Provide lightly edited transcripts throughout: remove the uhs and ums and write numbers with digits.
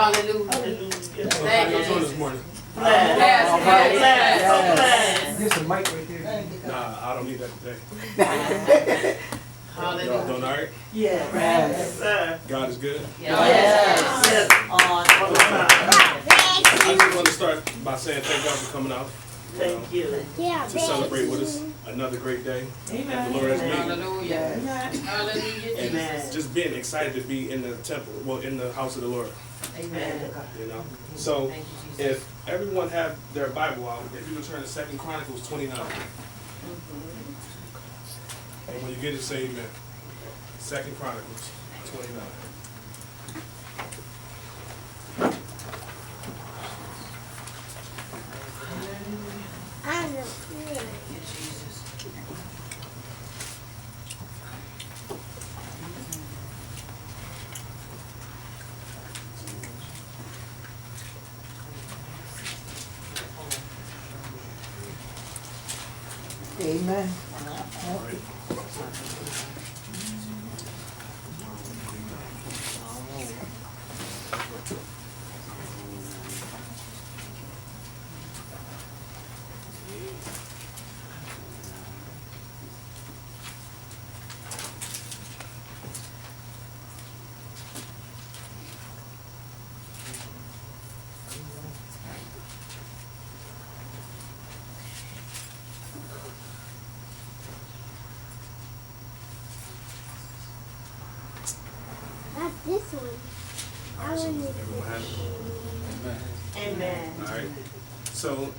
Hallelujah. So how y'all doing this morning? Yes. There's a mic right there. Nah, I don't need that today. Y'all Hallelujah. doing all right? Yes, sir. God is good. Yes. I just want to start by saying thank God for coming out. Thank you. To celebrate with us another great day that the Lord has made. Hallelujah. Hallelujah. And Amen. just being excited to be in the temple, well, in the house of the Lord. Amen. You know. So if everyone have their Bible out, if you can turn to 2 Chronicles 29. And when you get it, say amen. 2 Chronicles 29. Amen. All right. Not this one. All right, so everyone have it? Amen. All right. So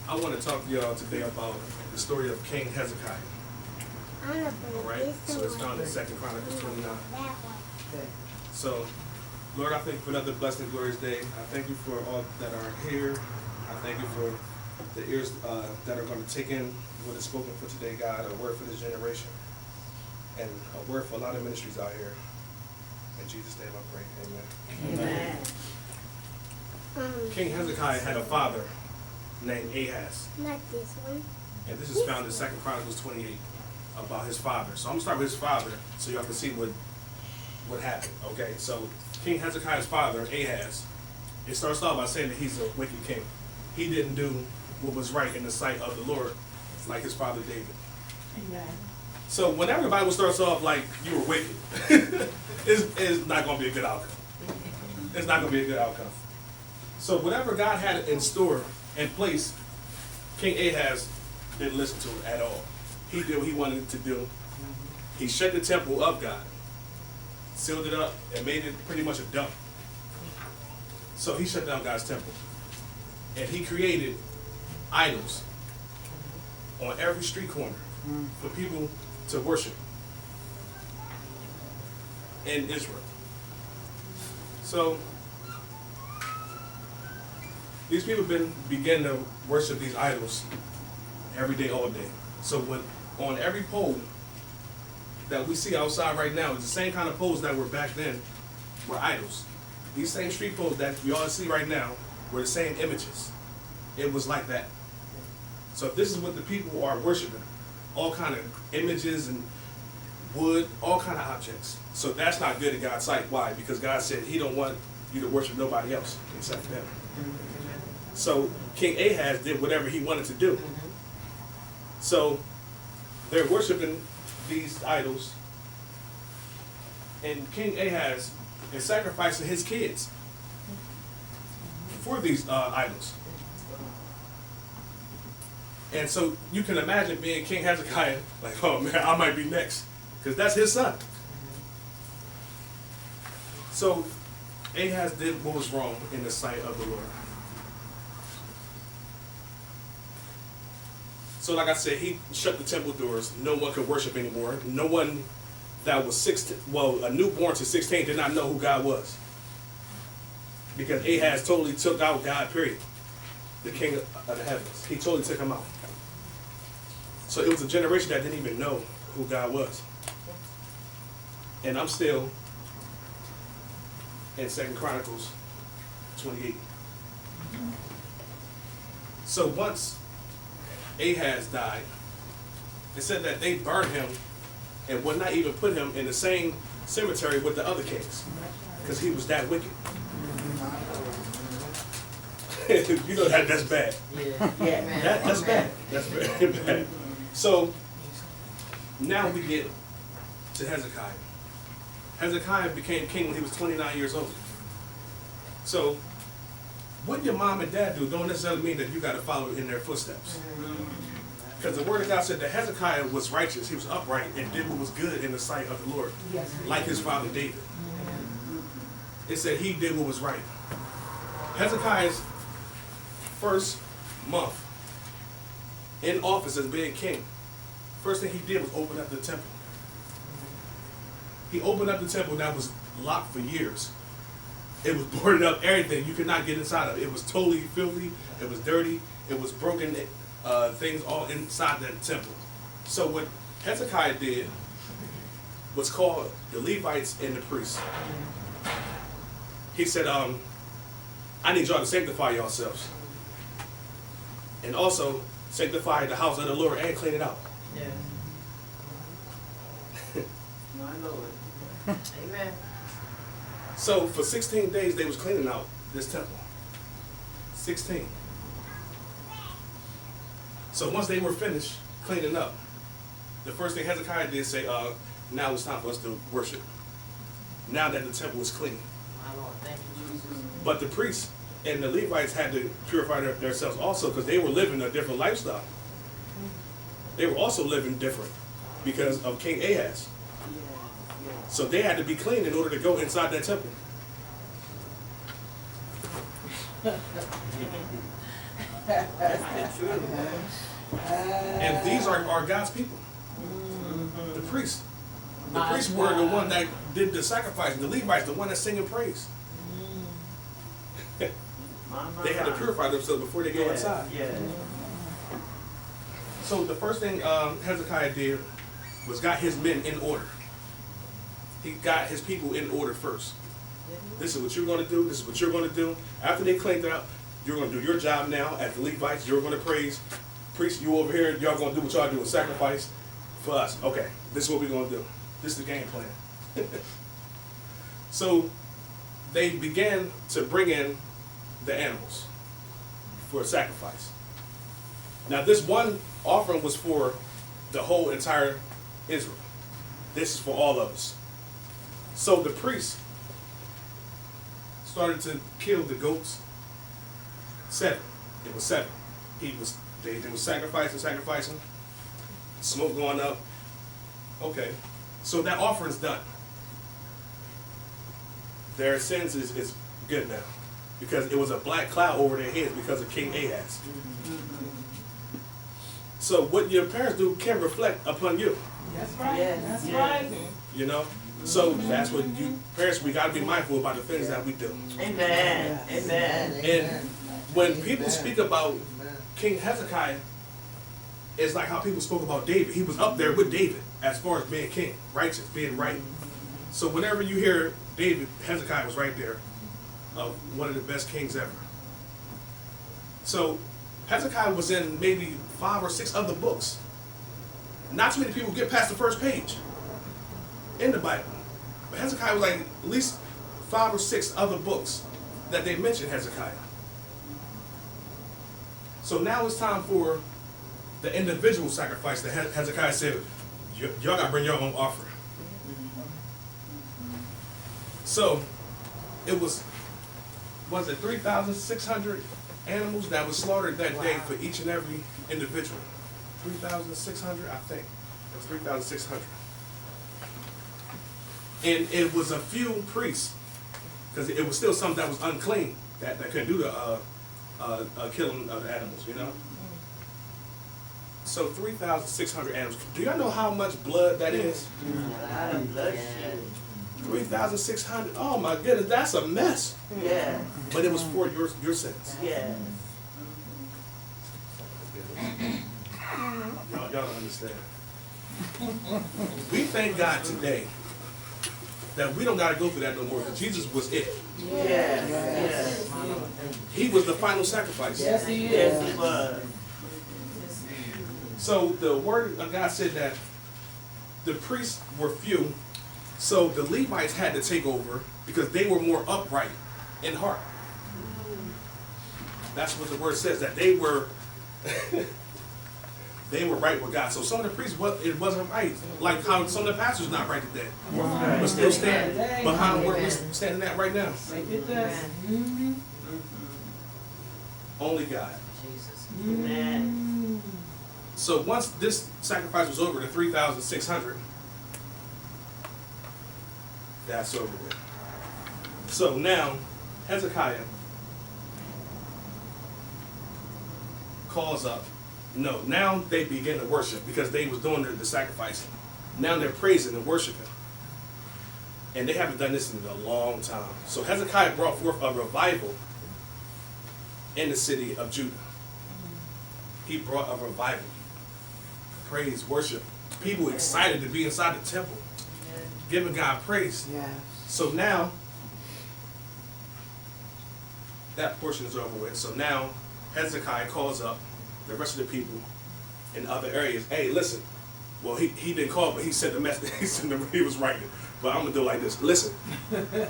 I want to talk to y'all today about the story of King Hezekiah. All right. So it's found in 2 Chronicles 29. That one. So, Lord, I thank you for another blessed and glorious day. I thank you for all that are here. I thank you for the ears that are going to take in what is spoken for today, God, a word for this generation, and a word for a lot of ministries out here. In Jesus' name I pray. Amen. Amen. King Hezekiah had a father named Ahaz. Not this one. And this is found in 2 Chronicles 28 about his father. So I'm going to start with his father so y'all can see what happened. Okay, so King Hezekiah's father, Ahaz, it starts off by saying that he's a wicked king. He didn't do what was right in the sight of the Lord like his father David. Amen. So whenever the Bible starts off like you were wicked, it's not going to be a good outcome. It's not going to be a good outcome. So whatever God had in store and place, King Ahaz didn't listen to it at all. He did what he wanted to do. He shut the temple of God, sealed it up, and made it pretty much a dump. So he shut down God's temple. And he created idols on every street corner for people to worship in Israel. So these people began to worship these idols every day, all day. So when on every pole that we see outside right now, it's the same kind of poles that were back then were idols. These same street poles that we all see right now were the same images. It was like that. So this is what the people are worshiping. All kind of images and wood, all kind of objects. So that's not good in God's sight. Why? Because God said he don't want you to worship nobody else except him. So King Ahaz did whatever he wanted to do. So they're worshiping these idols. And King Ahaz is sacrificing his kids for these idols. And so you can imagine being King Hezekiah, like, oh man, I might be next. Because that's his son. So Ahaz did what was wrong in the sight of the Lord. So like I said, he shut the temple doors. No one could worship anymore. No one that was 16, well, a newborn to 16 did not know who God was. Because Ahaz totally took out God, period. The king of the heavens. He totally took him out. So it was a generation that didn't even know who God was. And I'm still in 2 Chronicles 28. So once Ahaz died, it said that they burned him and would not even put him in the same cemetery with the other kings because he was that wicked. You know that's bad. Yeah. Yeah. That's bad. That's very bad. So now we get to Hezekiah. Hezekiah became king when he was 29 years old. So what your mom and dad do don't necessarily mean that you got to follow in their footsteps. Because the word of God said that Hezekiah was righteous, he was upright, and did what was good in the sight of the Lord, like his father David. It said he did what was right. Hezekiah's first month in office as being king, first thing he did was open up the temple. He opened up the temple that was locked for years. It was boarded up, everything. You could not get inside of it. It was totally filthy. It was dirty. It was broken things all inside that temple. So what Hezekiah did was called the Levites and the priests. He said, I need y'all to sanctify yourselves. And also sanctify the house of the Lord and clean it out. Yes. My Lord. Amen. So for 16 days they was cleaning out this temple. 16. So once they were finished cleaning up, the first thing Hezekiah did say, now it's time for us to worship. Now that the temple was clean. My Lord. Thank you, Jesus. But the priests and the Levites had to purify themselves also because they were living a different lifestyle. They were also living different because of King Ahaz. So they had to be clean in order to go inside that temple. That's the truth. And these are God's people. The priests. The priests were the one that did the sacrifice. The Levites, the one that's singing praise. They had to purify themselves before they go inside. Yeah. So the first thing Hezekiah did was got his men in order. He got his people in order first. This is what you're going to do. This is what you're going to do. After they cleaned up, you're going to do your job now as the Levites. You're going to praise. Priest, you over here, y'all going to do what y'all do and sacrifice for us. Okay, this is what we're going to do. This is the game plan. So they began to bring in the animals for a sacrifice. Now this one offering was for the whole entire Israel. This is for all of us. So the priests started to kill the goats. 7. It was 7. They were sacrificing, smoke going up. Okay, so that offering's done. Their sins is good now because it was a black cloud over their heads because of King Ahaz. So what your parents do can reflect upon you. That's right. Yes. That's right. You know? So that's what you parents, we gotta be mindful about the things that we do. Amen. Amen. And when people speak about King Hezekiah, it's like how people spoke about David. He was up there with David as far as being king, righteous, being right. So whenever you hear David, Hezekiah was right there, one of the best kings ever. So Hezekiah was in maybe 5 or 6 other books. Not too many people get past the first page in the Bible. But Hezekiah was like at least 5 or 6 other books that they mention Hezekiah. So now it's time for the individual sacrifice that Hezekiah said, y'all gotta bring your own offering. So it was it 3,600 animals that was slaughtered that day for each and every individual? 3,600, I think. It was 3,600. And it was a few priests, because it was still some that was unclean, that couldn't do the killing of the animals, you know? So 3,600 animals. Do y'all know how much blood that is? A lot of bloodshed. 3,600. Oh my goodness, that's a mess. Yeah. But it was for your sins. Yeah. Y'all don't understand. We thank God today that we don't got to go through that no more, because Jesus was it. Yes. Yes. He was the final sacrifice. Yes, he is. Yes, he was. So the word of God said that the priests were few, so the Levites had to take over because they were more upright in heart. That's what the word says, that they were they were right with God. So some of the priests, it wasn't right. Like how some of the pastors not right today. But still stand behind where we're standing at right now. Amen. Only God. Jesus. Amen. So once this sacrifice was over, the 3,600, that's over with. So now, Hezekiah calls up. No, now they begin to worship because they was doing the sacrificing. Now they're praising and worshiping. And they haven't done this in a long time. So Hezekiah brought forth a revival in the city of Judah. He brought a revival. Praise, worship. People excited to be inside the temple, giving God praise. Yes. So now, that portion is over with. So now, Hezekiah calls up the rest of the people in other areas. Hey, listen. Well, he didn't call, but he sent the message. He was writing. But I'm going to do it like this. Listen,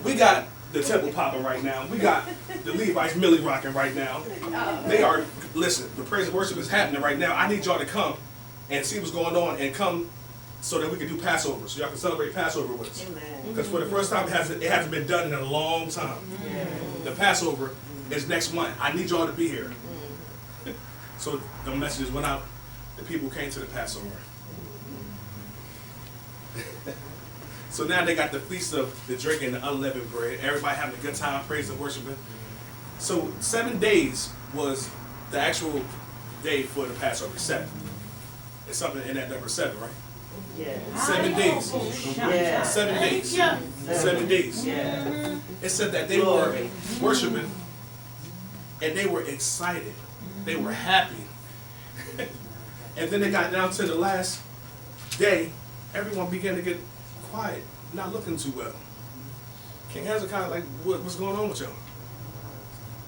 we got the temple popping right now. We got the Levites millie rocking right now. They are, listen, the praise and worship is happening right now. I need y'all to come and see what's going on and come so that we can do Passover, so y'all can celebrate Passover with us. Amen. Because for the first time, it hasn't been done in a long time. The Passover is next month. I need y'all to be here. So the messages went out. The people came to the Passover. So now they got the feast of the drinking, the unleavened bread. Everybody having a good time, praising and worshiping. So 7 days was the actual day for the Passover. 7. It's something in that number 7, right? Yes. 7 days. Yes. 7 days. 7 days. Yes. It said that they were worshiping and they were excited. They were happy. And then they got down to the last day. Everyone began to get quiet, not looking too well. King Hezekiah, like, what's going on with y'all?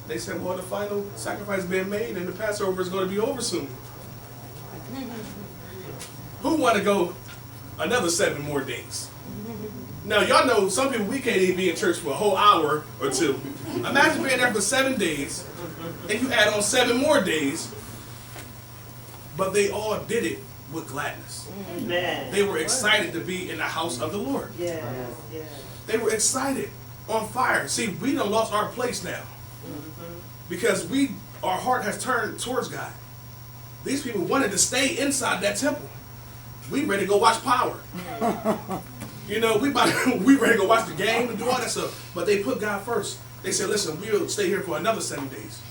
They said, well, the final sacrifice is being made and the Passover is going to be over soon. Who want to go another 7 more days? Now, y'all know some people, we can't even be in church for a whole hour or 2. Imagine being there for 7 days and you add on 7 more days, but they all did it with gladness. Amen. They were excited to be in the house of the Lord. Yes. Yes. They were excited, on fire. See, we done lost our place now because our heart has turned towards God. These people wanted to stay inside that temple. We ready to go watch Power. You know, we ready to go watch the game and do all that stuff. But they put God first. They said, listen, we'll stay here for another 7 days.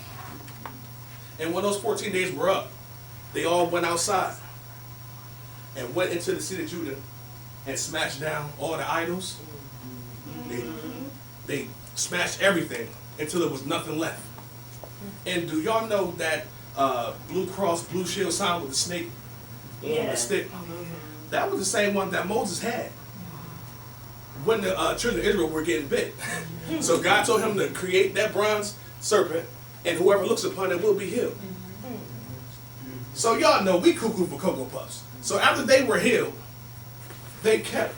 And when those 14 days were up, they all went outside and went into the city of Judah and smashed down all the idols. They smashed everything until there was nothing left. And do y'all know that Blue Cross, Blue Shield sign with the snake on the stick? That was the same one that Moses had when the children of Israel were getting bit. So God told him to create that bronze serpent, and whoever looks upon it will be healed. So y'all know we cuckoo for Cocoa Puffs. So after they were healed, they kept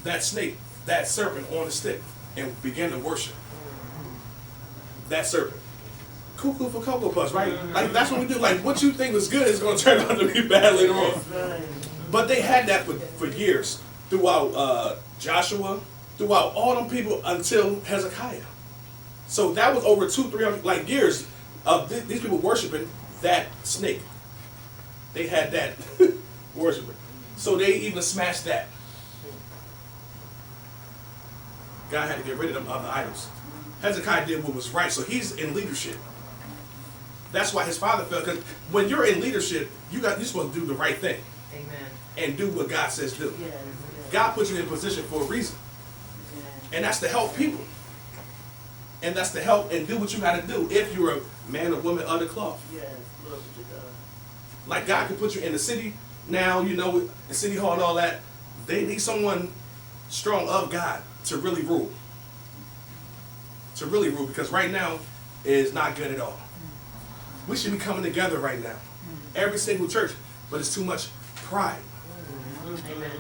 that snake, that serpent on the stick, and began to worship that serpent. Cuckoo for Cocoa Puffs, right? Like that's what we do. Like what you think was good is going to turn out to be bad later on. But they had that for years throughout Joshua, throughout all them people until Hezekiah. So that was over 200-300 years of these people worshiping that snake. They had that worshiping. So they even smashed that. God had to get rid of them other idols. Hezekiah did what was right, so he's in leadership. That's why his father fell, because when you're in leadership, you're supposed to do the right thing. Amen. And do what God says do. Yes. God put you in position for a reason. And that's to help people. And that's to help and do what you got to do if you're a man or woman of the cloth. Yes. Glory to God. Like God can put you in the city now, you know, the city hall and all that. They need someone strong of God to really rule. To really rule, because right now is not good at all. We should be coming together right now. Every single church, but it's too much pride. Amen.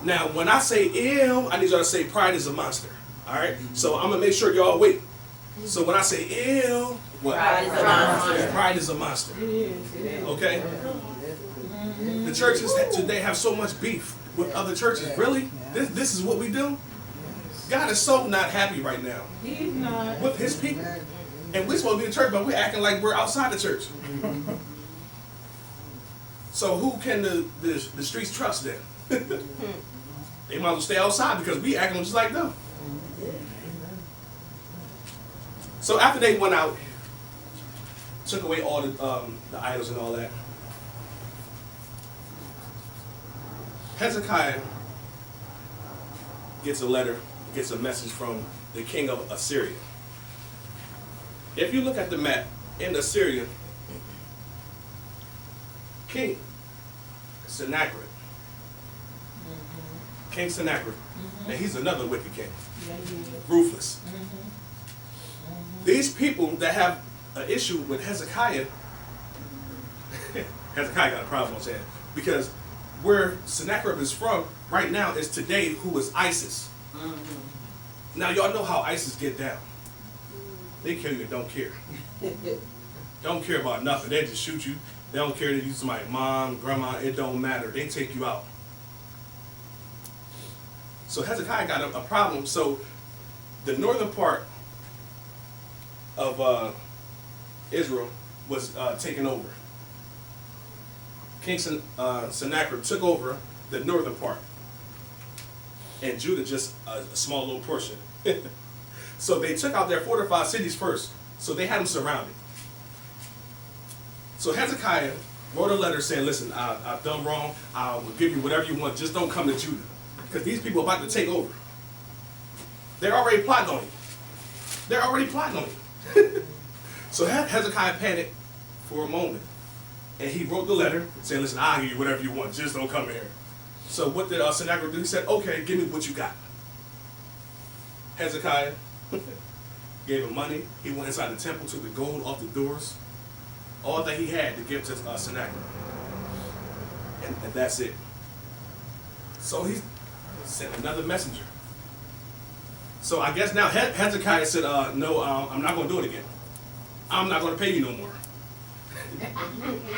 Now, when I say ill, I need y'all to say pride is a monster. All right? So I'm going to make sure y'all wait. So when I say ill, what? Pride is a monster. Pride is a monster. Okay? The churches today have so much beef with other churches. Really? This is what we do? God is so not happy right now He's not. with his people. And we're supposed to be in church, but we're acting like we're outside the church. So who can the streets trust then? They might as well stay outside because we acting just like them. So after they went out, took away all the idols and all that, Hezekiah gets a letter, gets a message from the king of Assyria. If you look at the map, in Assyria, King Sennacherib. King Sennacherib. And he's another wicked king. Ruthless. These people that have an issue with Hezekiah, Hezekiah got a problem on saying, because where Sennacherib is from right now is today who is ISIS. Now y'all know how ISIS get down. They kill you and don't care. Don't care about nothing. They just shoot you. They don't care that you somebody, mom, grandma, it don't matter. They take you out. So Hezekiah got a problem. So the northern part of Israel was taken over. King Sennacherib took over the northern part. And Judah just a small little portion. So they took out their fortified cities first. So they had them surrounded. So Hezekiah wrote a letter saying, listen, I've done wrong. I will give you whatever you want. Just don't come to Judah. Because these people are about to take over. They're already plotting on you. They're already plotting on you. So Hezekiah panicked for a moment. And he wrote the letter saying, listen, I'll give you whatever you want. Just don't come here. So what did Sennacherib do? He said, okay, give me what you got. Hezekiah gave him money. He went inside the temple, took the gold off the doors. All that he had to give to Sennacherib. And that's it. So he sent another messenger. So I guess now Hezekiah said, no, I'm not going to do it again. I'm not going to pay you no more.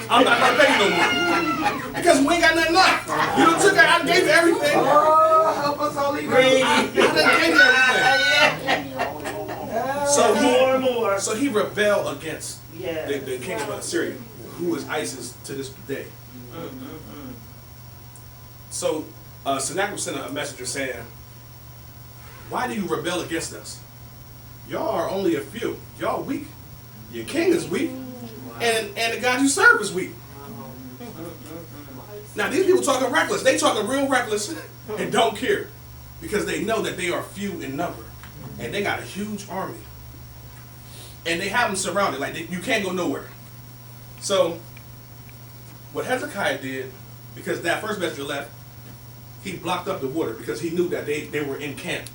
I'm not going to pay you no more. Because we ain't got nothing left. You done took it, I gave you everything. Oh, help us, Holy Ghost. I done gave you everything. So he rebelled against the king of Assyria, who is ISIS to this day. So Sennacherib sent a messenger saying, why do you rebel against us? Y'all are only a few. Y'all weak. Your king is weak. And the God you serve is weak. Now these people talking reckless. They talking real reckless and don't care. Because they know that they are few in number. And they got a huge army. And they have them surrounded. Like you can't go nowhere. So what Hezekiah did, because that first messenger left, he blocked up the water because he knew that they were in camp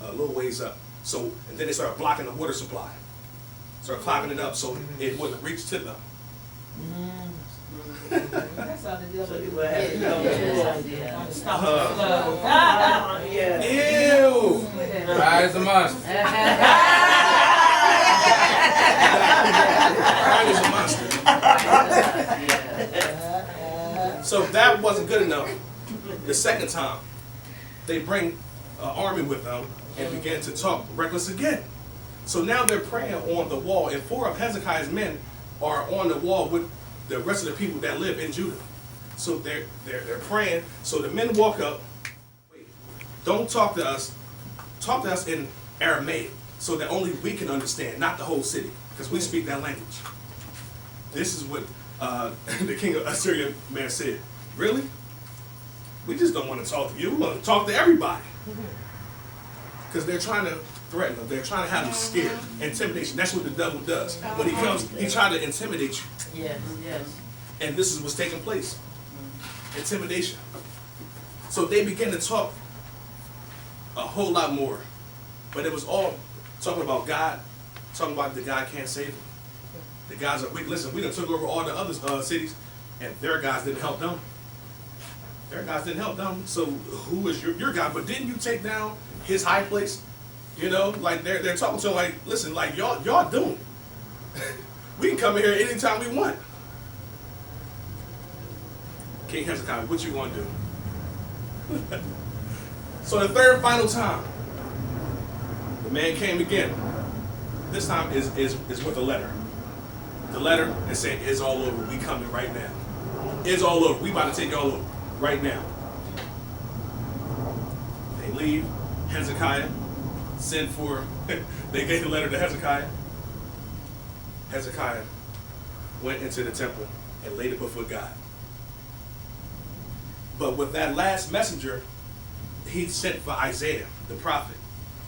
a little ways up. So, and then they started blocking the water supply. Started clogging it up so it wouldn't reach to them. That's how the devil do it. Ew! Pride is a monster. Pride is a monster. So if that wasn't good enough, the second time, they bring an army with them and begin to talk reckless again. So now they're praying on the wall, and 4 of Hezekiah's men are on the wall with the rest of the people that live in Judah. So they're praying. So the men walk up. Wait, don't talk to us. Talk to us in Aramaic, so that only we can understand, not the whole city, because we speak that language. This is what the king of Assyria man said. Really? We just don't want to talk to you. We want to talk to everybody. Because they're trying to threaten them. They're trying to have them scared. Intimidation. That's what the devil does. When he comes, he tries to intimidate you. Yes. And this is what's taking place. Intimidation. So they begin to talk a whole lot more. But it was all talking about God, talking about the God can't save them. The guys are weak. Listen, we done took over all the other cities, and their guys didn't help them. Their guys didn't help them. So who is your God? But didn't you take down his high place? You know, like they're talking to him like, listen, like y'all doomed. We can come in here anytime we want. King Hezekiah, what you gonna do? So the third final time, the man came again. This time is with a letter. The letter is saying, it's all over. We coming right now. It's all over. We about to take y'all over right now. They leave. Hezekiah sent for, they gave the letter to Hezekiah. Hezekiah went into the temple and laid it before God. But with that last messenger, he sent for Isaiah, the prophet.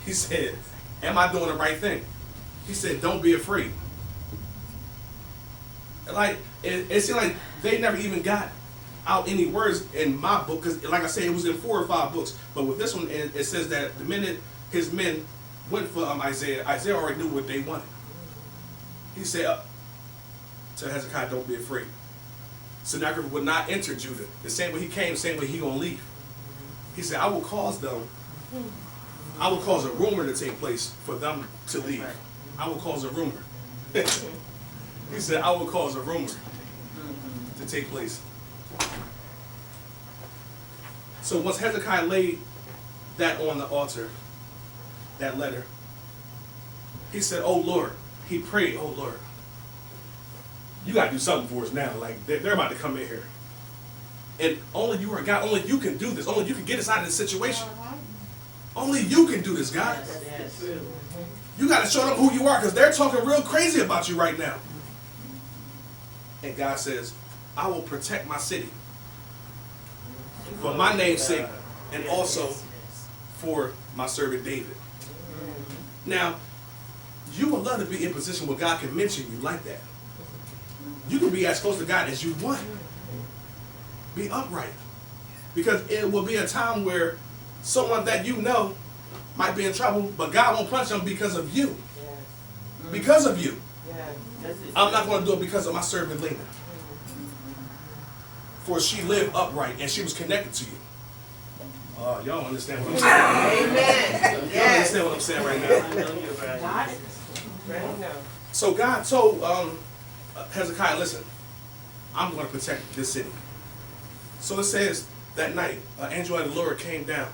He said, am I doing the right thing? He said, don't be afraid. Like, it seemed like they never even got out any words in my book, because like I said, it was in 4 or 5 books. But with this one, it says that the minute his men went for Isaiah, Isaiah already knew what they wanted. He said to Hezekiah, don't be afraid. Sennacherib would not enter Judah. The same way he came, same way he gonna leave. He said, I will cause a rumor to take place for them to leave. I will cause a rumor. He said, I will cause a rumor to take place. So once Hezekiah laid that on the altar, that letter, he said, oh Lord, he prayed, oh Lord, you got to do something for us now. Like, they're about to come in here. And only you are God. Only you can do this. Only you can get us out of this situation. Only you can do this, God. You got to show them who you are, because they're talking real crazy about you right now. And God says, I will protect my city for my name's sake, and also for my servant David. Now, you would love to be in a position where God can mention you like that. You can be as close to God as you want. Be upright. Because it will be a time where someone that you know might be in trouble, but God won't punish them because of you. Because of you. I'm not going to do it because of my servant Lena. For she lived upright and she was connected to you. Y'all understand what I'm saying? Amen. Y'all understand what I'm saying right now? So God told Hezekiah, listen, I'm going to protect this city. So it says that night, an angel of the Lord came down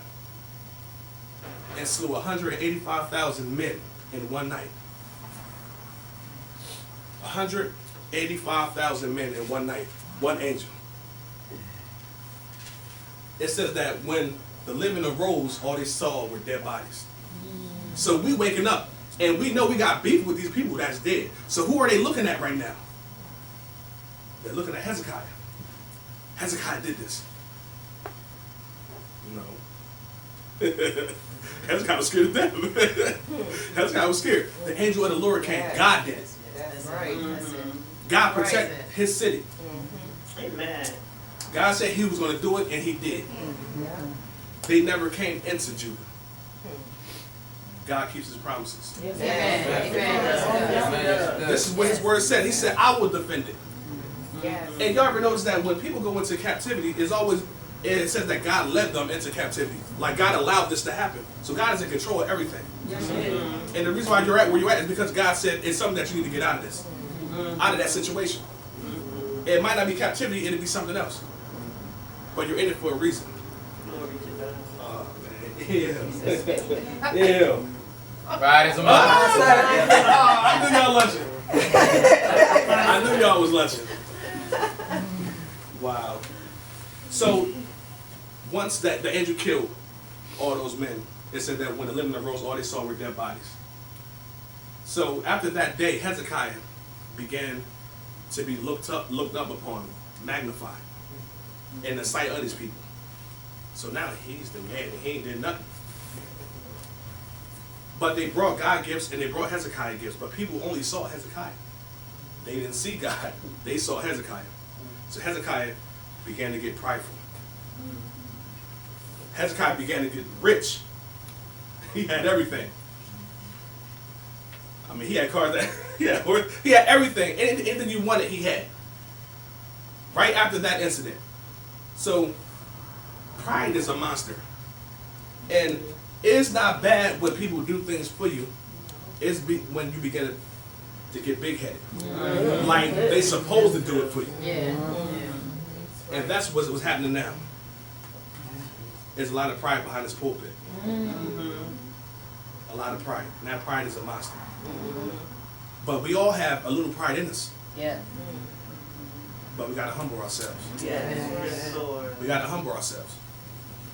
and slew 185,000 men in one night. 185,000 men in one night. One angel. It says that when the living arose, all they saw were dead bodies. So we waking up, and we know we got beef with these people that's dead. So who are they looking at right now? They're looking at Hezekiah. Hezekiah did this. No. Hezekiah was scared to death. Hezekiah was scared. The angel of the Lord came. God did it. That's right. God protected his city. Amen. God said he was going to do it, and he did. They never came into Judah. God keeps his promises. Amen. This is what his word said. He said, I will defend it. And y'all ever notice that when people go into captivity, it says that God led them into captivity. Like God allowed this to happen. So God is in control of everything. And the reason why you're at where you're at is because God said it's something that you need to get out of this. Out of that situation. It might not be captivity, it'll be something else. But you're in it for a reason. Oh, man. Yeah. Fridays and I knew y'all lunching. I knew y'all was lunching. Wow. So, once that the angel killed all those men, it said that when the living arose, all they saw were dead bodies. So, after that day, Hezekiah began to be looked up upon, magnified in the sight of these people. So now he's the man, and he ain't did nothing. But they brought God gifts and they brought Hezekiah gifts, but people only saw Hezekiah. They didn't see God, they saw Hezekiah. So Hezekiah began to get prideful. Hezekiah began to get rich. He had everything. I mean, he had cars that, he had everything. Anything you wanted, he had. Right after that incident. So, pride is a monster. And it's not bad when people do things for you. It's when you begin to get big-headed. Like they supposed to do it for you. Yeah. And that's what was happening now. There's a lot of pride behind this pulpit. A lot of pride. And that pride is a monster. But we all have a little pride in us. Yeah. But we got to humble ourselves. Yes, Lord. We got to humble ourselves.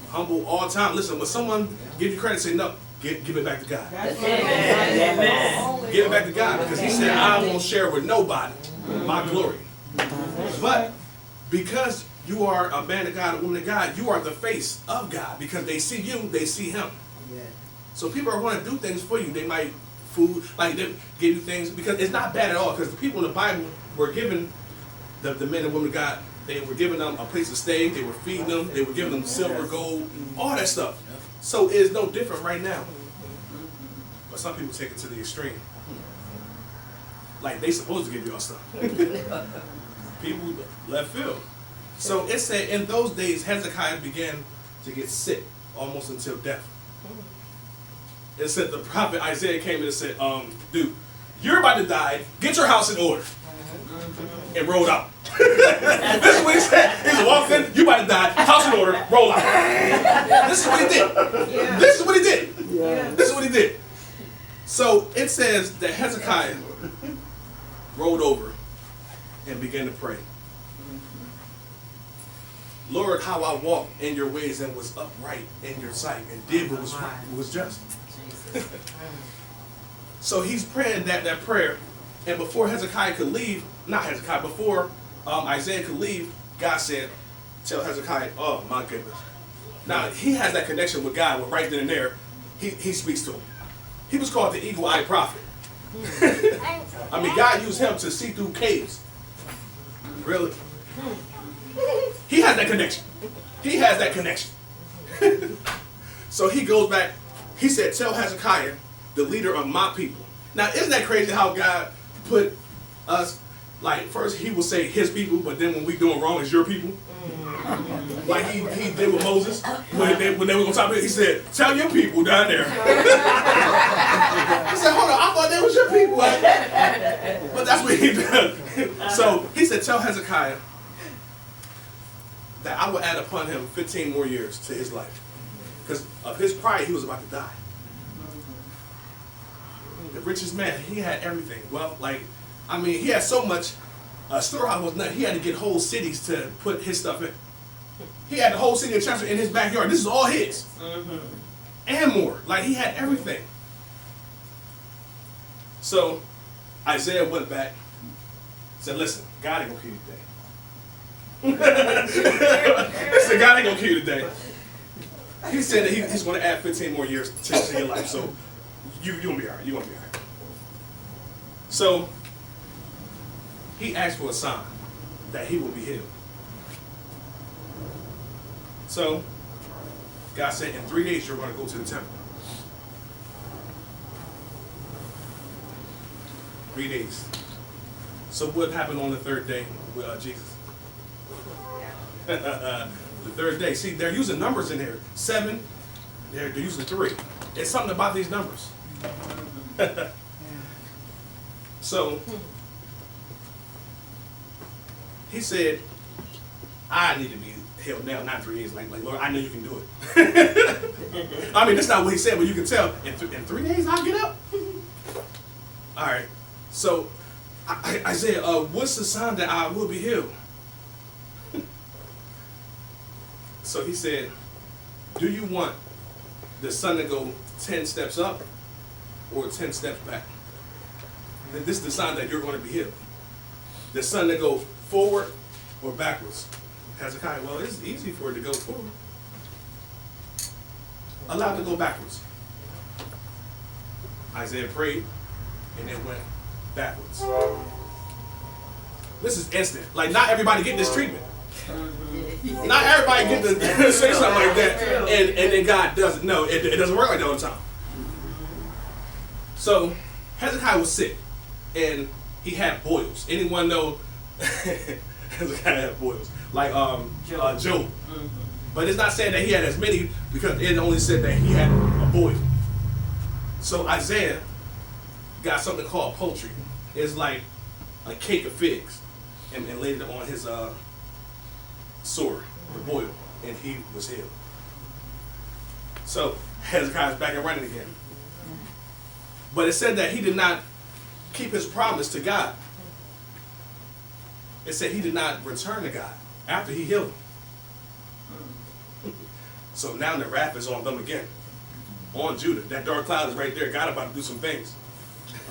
Humble all the time. Listen, when someone give you credit, say, no, give it back to God. That's Amen. Give it back to God, because he said, I won't share with nobody my glory. But because you are a man of God, a woman of God, you are the face of God, because they see you, they see him. So people are going to do things for you. They might food, like they give you things, because it's not bad at all, because the people in the Bible were given, the men and women of God, they were giving them a place to stay, they were feeding them, they were giving them silver, gold, all that stuff. So it's no different right now. But some people take it to the extreme. Like they supposed to give y'all stuff. People left field. So it said in those days Hezekiah began to get sick almost until death. It said the prophet Isaiah came in and said, dude, you're about to die, get your house in order. And rolled out. This is what he said. He said, walked in, you about to die, house in order, roll out. This is what he did. This is what he did. This is what he did. So it says that Hezekiah rolled over and began to pray. Lord, how I walked in your ways and was upright in your sight and did what was right, what was just. So he's praying that prayer, and before Hezekiah could leave, not Hezekiah, before Isaiah could leave, God said, tell Hezekiah, oh my goodness. Now he has that connection with God, right then and there, he speaks to him. He was called the eagle-eyed prophet. I mean, God used him to see through caves. Really? He has that connection. He has that connection. So he goes back. He said, tell Hezekiah, the leader of my people. Now, isn't that crazy how God put us, like, first he will say his people, but then when we doing wrong, it's your people. Like he did with Moses. When they were going to talk about it, he said, tell your people down there. He said, hold on, I thought they was your people. But that's what he did. So he said, tell Hezekiah that I will add upon him 15 more years to his life. Because of his pride, he was about to die. The richest man, he had everything. Well, like, I mean, he had so much. Storehouse was nothing. He had to get whole cities to put his stuff in. He had the whole city of Chester in his backyard. This is all his. And more. Like, he had everything. So, Isaiah went back, said, listen, God ain't going to kill you today. He said, God ain't going to kill you today. He said that he's going to add 15 more years to your life. So, you're going to be all right. You're going to be all right. So, he asked for a sign that he will be healed. So, God said, in 3 days you're going to go to the temple. 3 days. So what happened on the third day with Jesus? The third day. See, they're using numbers in here. 7, they're using 3. It's something about these numbers. So, he said, I need to be healed now, not 3 days. Like Lord, I know you can do it. I mean, that's not what he said, but you can tell. In 3 days, I'll get up. All right. So, Isaiah, what's the sign that I will be healed? So he said, do you want the sun to go 10 steps up or 10 steps back? This is the sign that you're going to be healed. The sun to go forward or backwards? Hezekiah, well, it's easy for it to go forward. Allow it to go backwards. Isaiah prayed, and it went backwards. This is instant. Like, not everybody get this treatment. Not everybody get to say something like that, and then God doesn't. No, it doesn't work like that all the time. So, Hezekiah was sick, and he had boils. Anyone know Hezekiah had boils? Like Job. But it's not saying that he had as many, because it only said that he had a boil. So Isaiah got something called poultry. is like a cake of figs, and laid it on his sword, the boil, and he was healed. So Hezekiah's back and running again. But it said that he did not keep his promise to God. It said he did not return to God after he healed him. So now the wrath is on them again. On Judah. That dark cloud is right there. God about to do some things.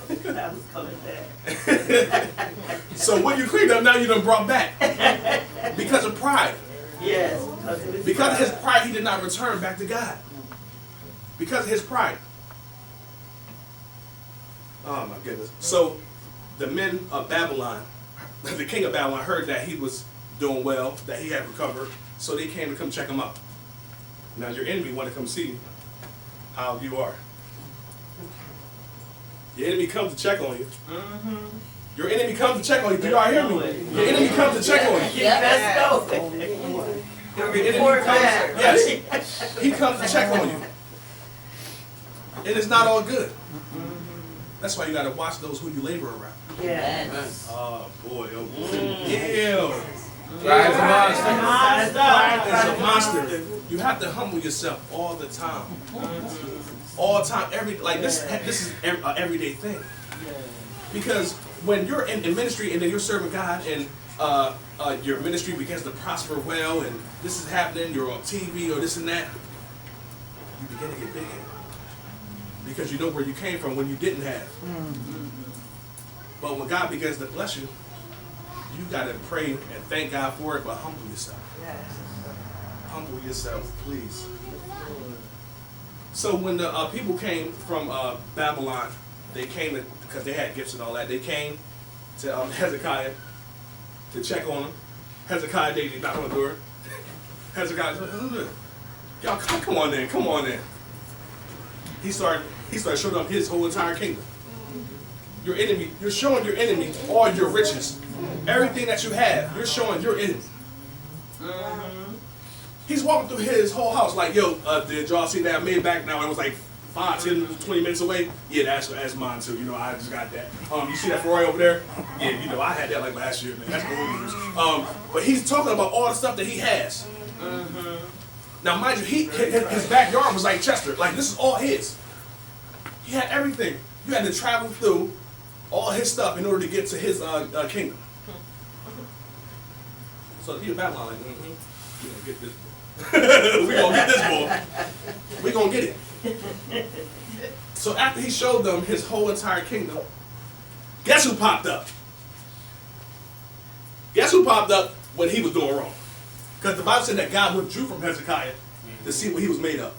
I was coming back. So what you cleaned up, now you done brought back. Because of pride. Yes. Because of his pride, he did not return back to God. Because of his pride. Oh my goodness. So the men of Babylon, the king of Babylon, heard that he was doing well, that he had recovered, so they came to come check him out. Now your enemy want to come see how you are. Your enemy comes to check on you. Mm-hmm. Your enemy comes to check on you. Do y'all hear me? Your enemy comes to check on you. Let's go. Your enemy comes, yes, he comes to check on you. And it's not all good. That's why you got to watch those who you labor around. Yes. Oh boy, oh boy. Yeah. Pride is a monster. Pride is a monster. You have to humble yourself all the time. All the time. This is an everyday thing. Because when you're in ministry and then you're serving God and your ministry begins to prosper well and this is happening, you're on TV or this and that, you begin to get big headed. Because you know where you came from when you didn't have. But when God begins to bless you, you got to pray and thank God for it, but humble yourself. Humble yourself, please. So when the people came from Babylon, they came because they had gifts and all that. They came to Hezekiah to check on him. Hezekiah, they knocked on the door. Hezekiah said, y'all come on in. He started showing up his whole entire kingdom. Your enemy, you're showing your enemy all your riches. Everything that you have, you're showing your enemy. He's walking through his whole house like, yo, did y'all see that? I made it back now. It was like 5, 10, 20 minutes away. Yeah, that's mine too. You know, I just got that. You see that Ferrari over there? Yeah, you know, I had that like last year, man. That's old news. But he's talking about all the stuff that he has. Now, mind you, his backyard was like Chester. Like, this is all his. He had everything. You had to travel through all his stuff in order to get to his kingdom. So he was Babylon like, we're going to get this boy. We're going to get this boy. We're going to get it. So after he showed them his whole entire kingdom, guess who popped up? Guess who popped up when he was doing wrong? Because the Bible said that God withdrew from Hezekiah to see what he was made of.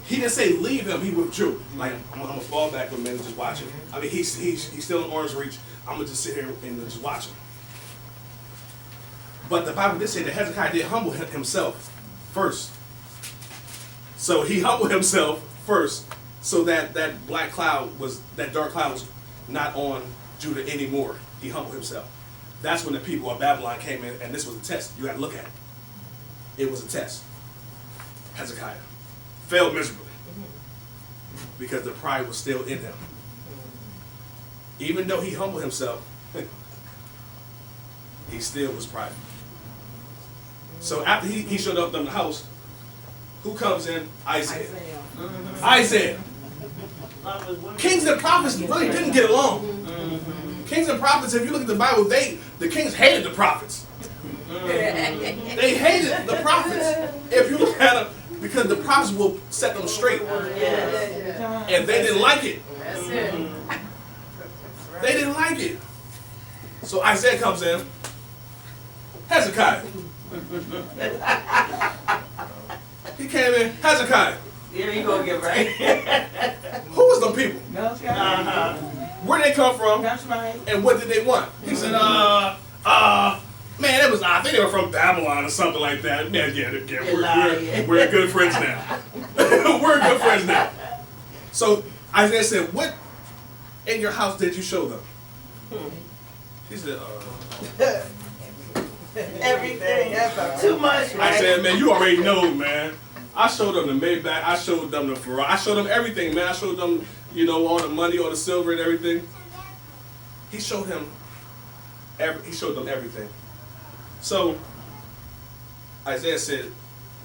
He didn't say leave him, he withdrew. Like, I'm going to fall back for a minute and just watch him. I mean, he's still in orange reach. I'm going to just sit here and just watch him. But the Bible did say that Hezekiah did humble himself first. So he humbled himself first so that that dark cloud was not on Judah anymore. He humbled himself. That's when the people of Babylon came in, and this was a test. You got to look at it. It was a test. Hezekiah failed miserably because the pride was still in him. Even though he humbled himself, he still was prideful. So after he showed up in the house, who comes in? Isaiah. Isaiah. Kings and prophets really didn't get along. Kings and prophets, if you look at the Bible, the kings hated the prophets. They hated the prophets. If you look at them, because the prophets will set them straight. And they didn't like it. They didn't like it. So Isaiah comes in. Hezekiah. He came in. Hezekiah. Here you go, get right. Who was them people? Uh-huh. Where did they come from? That's right. And what did they want? He said, man, I think they were from Babylon or something like that. Yeah, we're good friends now. We're good friends now. So Isaiah said, what in your house did you show them? He said, Everything. Too much, right? I said, man, you already know, man. I showed them the Maybach. I showed them the Ferrari. I showed them everything, man. I showed them, all the money, all the silver and everything. he showed them everything. So Isaiah said,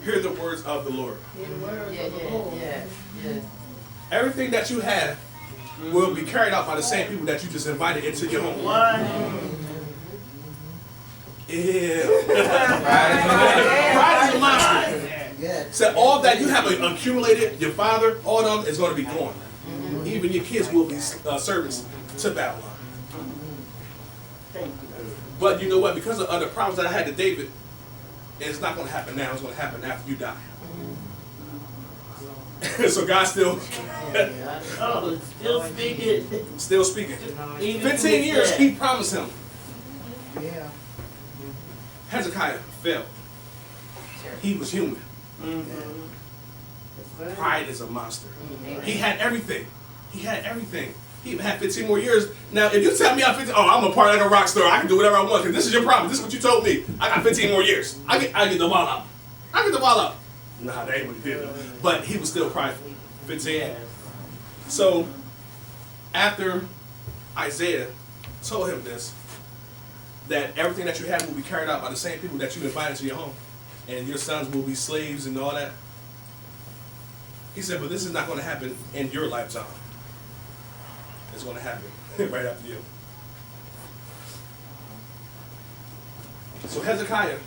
hear the words of the Lord. Hear the words Yeah, of the yeah, Lord. yeah, yeah. Everything that you have will be carried out by the same people that you just invited into your home. What? Yeah. Pride is a monster. So all that you have accumulated, your father, all of them is going to be gone. Even your kids will be servants to Babylon. But you know what? Because of the problems that I had to David, it's not going to happen now. It's going to happen after you die. So God still, Oh, still speaking. still speaking. Even 15 years, he promised him. Yeah. Hezekiah fell. He was human. Pride is a monster. He had everything. He had everything. He even had 15 more years. Now, if you tell me I'm 15, I'm a part like a rock star. I can do whatever I want because this is your problem. This is what you told me. I got 15 more years. I get the ball out. I get the ball out. Nah, that ain't what he did. But he was still prideful. 15. So, after Isaiah told him this, that everything that you have will be carried out by the same people that you invited to your home, and your sons will be slaves and all that. He said, but this is not going to happen in your lifetime. It's going to happen right after you. So Hezekiah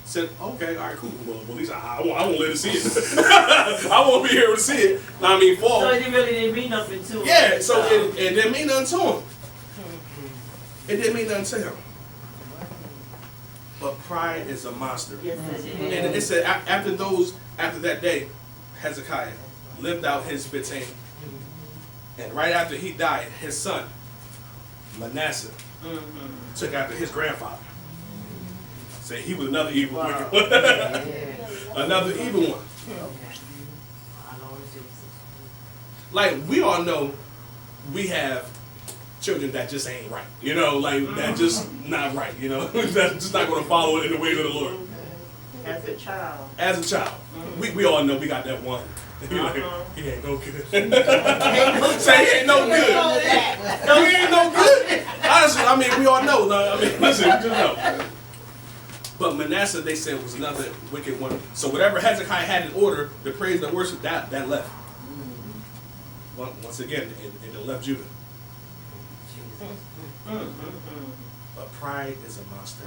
said, okay, all right, cool. Well, at least I won't let it see it. I won't be here to see it. I mean, fall. So it really didn't mean nothing to him. Yeah, so it didn't mean nothing to him. It didn't mean nothing to him. But pride is a monster. Yes, it And is. it said after that day, Hezekiah lived out his 15. And right after he died, his son, Manasseh, took after his grandfather. Say he was another evil wicked one. Another evil one. Like we all know we have children that just ain't right. You know, like that just not right, you know. That's just not gonna follow it in the ways of the Lord. As a child. As a child. We all know we got that one. You're like, he ain't no good. Say he ain't no good. He ain't no good. Honestly, I mean, we all know. No, I mean, listen, we just know. But Manasseh, they said, was another wicked one. So whatever Hezekiah had in order, the praise, the worship, that left. Once again, it left Judah. But pride is a monster.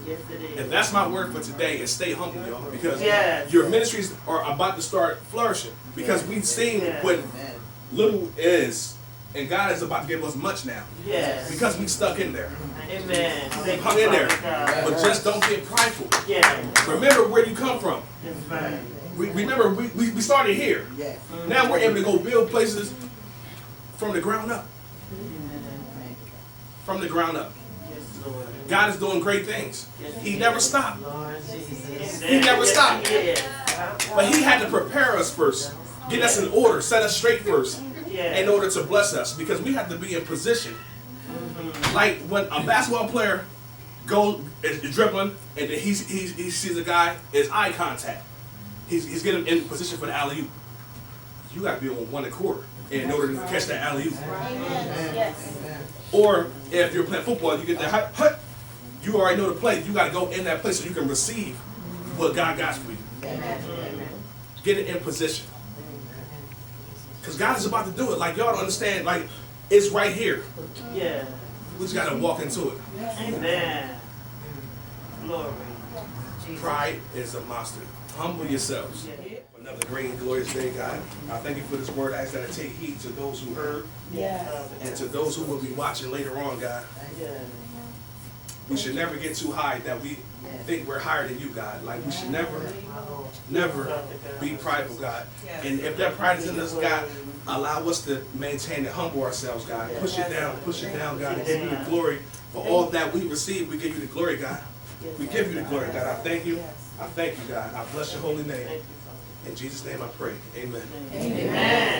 Yes, it is. And that's my word for today, is stay humble, y'all. Because Yes. your ministries are about to start flourishing. Because we've seen what little is, and God is about to give us much now. Yes. Because we stuck in there. Amen. Thank Hung you, in there. Father God. But just don't get prideful. Yes. Remember where you come from. That's right. Remember, we started here. Yes. Now we're able to go build places from the ground up. From the ground up. Yes, Lord. God is doing great things. Yes, He never stopped. Lord Jesus. He never stopped. Yes. But he had to prepare us first. Get us in order. Set us straight first. In order to bless us. Because we have to be in position. Like when a basketball player is dribbling and then he sees a guy, it's eye contact. He's getting in position for the alley-oop. You got to be on 1 accord in order to catch that alley-oop. Yes. Or if you're playing football, you get that hut. You already know the play. You got to go in that place so you can receive what God got for you. Get it in position. Because God is about to do it. Like, y'all don't understand. Like, it's right here. Yeah. We just got to walk into it. Amen. Glory. Pride is a monster. Humble yourselves. Another great and glorious day, God. I thank you for this word. I ask that I take heed to those who heard Yes. and to those who will be watching later on, God. Yes. We should never get too high that we think we're higher than you, God. Like, we should never be prideful, God. And if that pride is in us, God, allow us to maintain and humble ourselves, God. Push it down, God, and give you the glory for all that we receive. We give you the glory, God. We give you the glory, God. I thank you. I thank you, God. I bless your holy name. In Jesus' name I pray. Amen. Amen.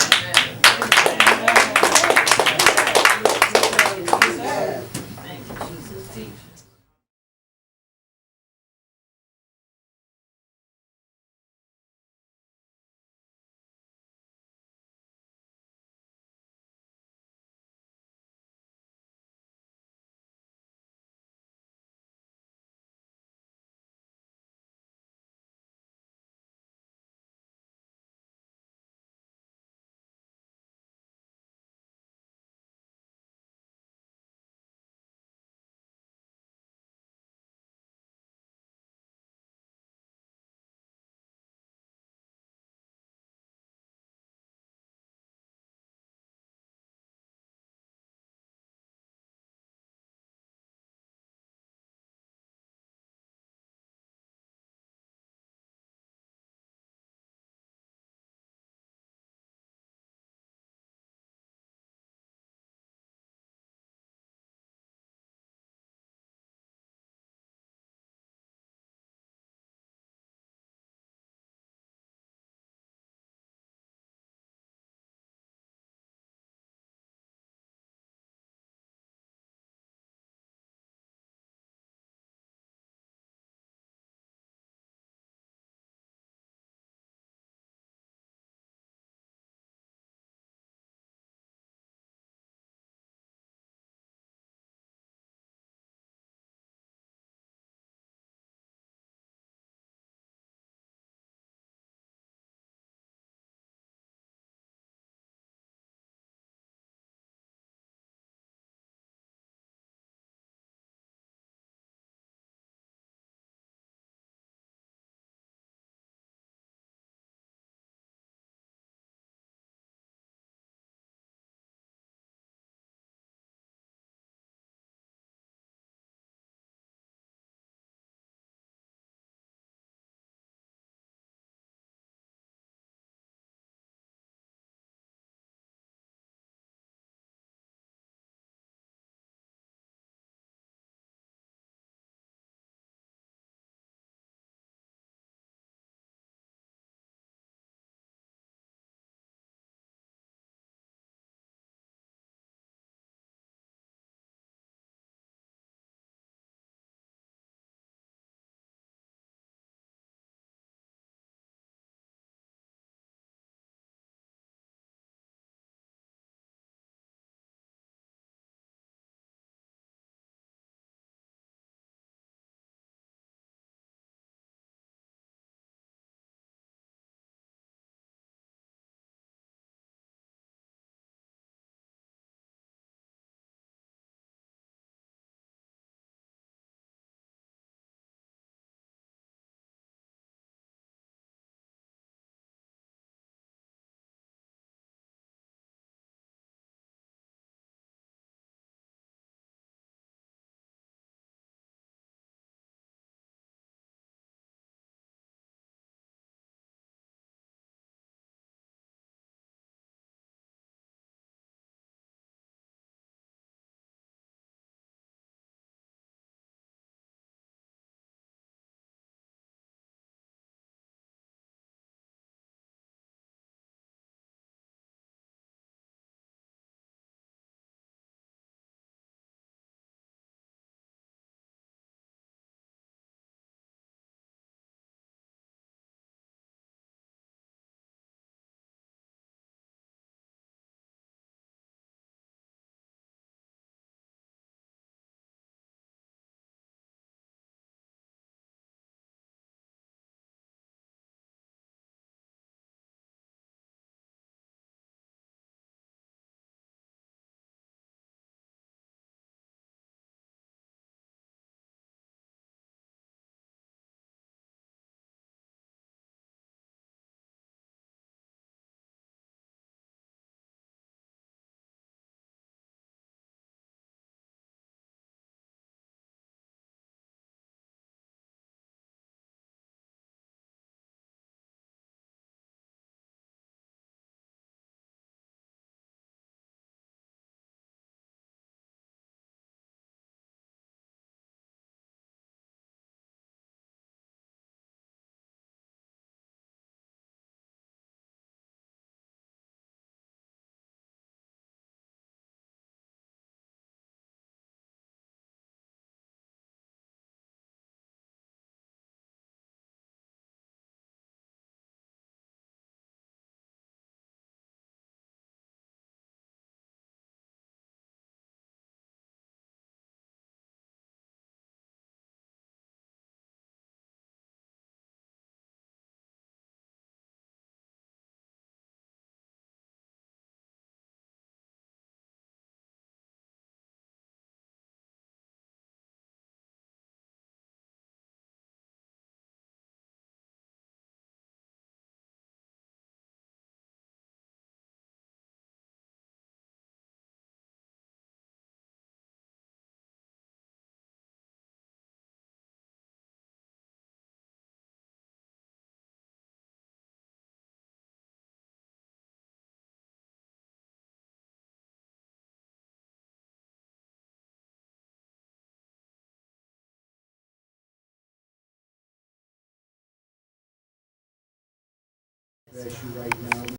ask you right now,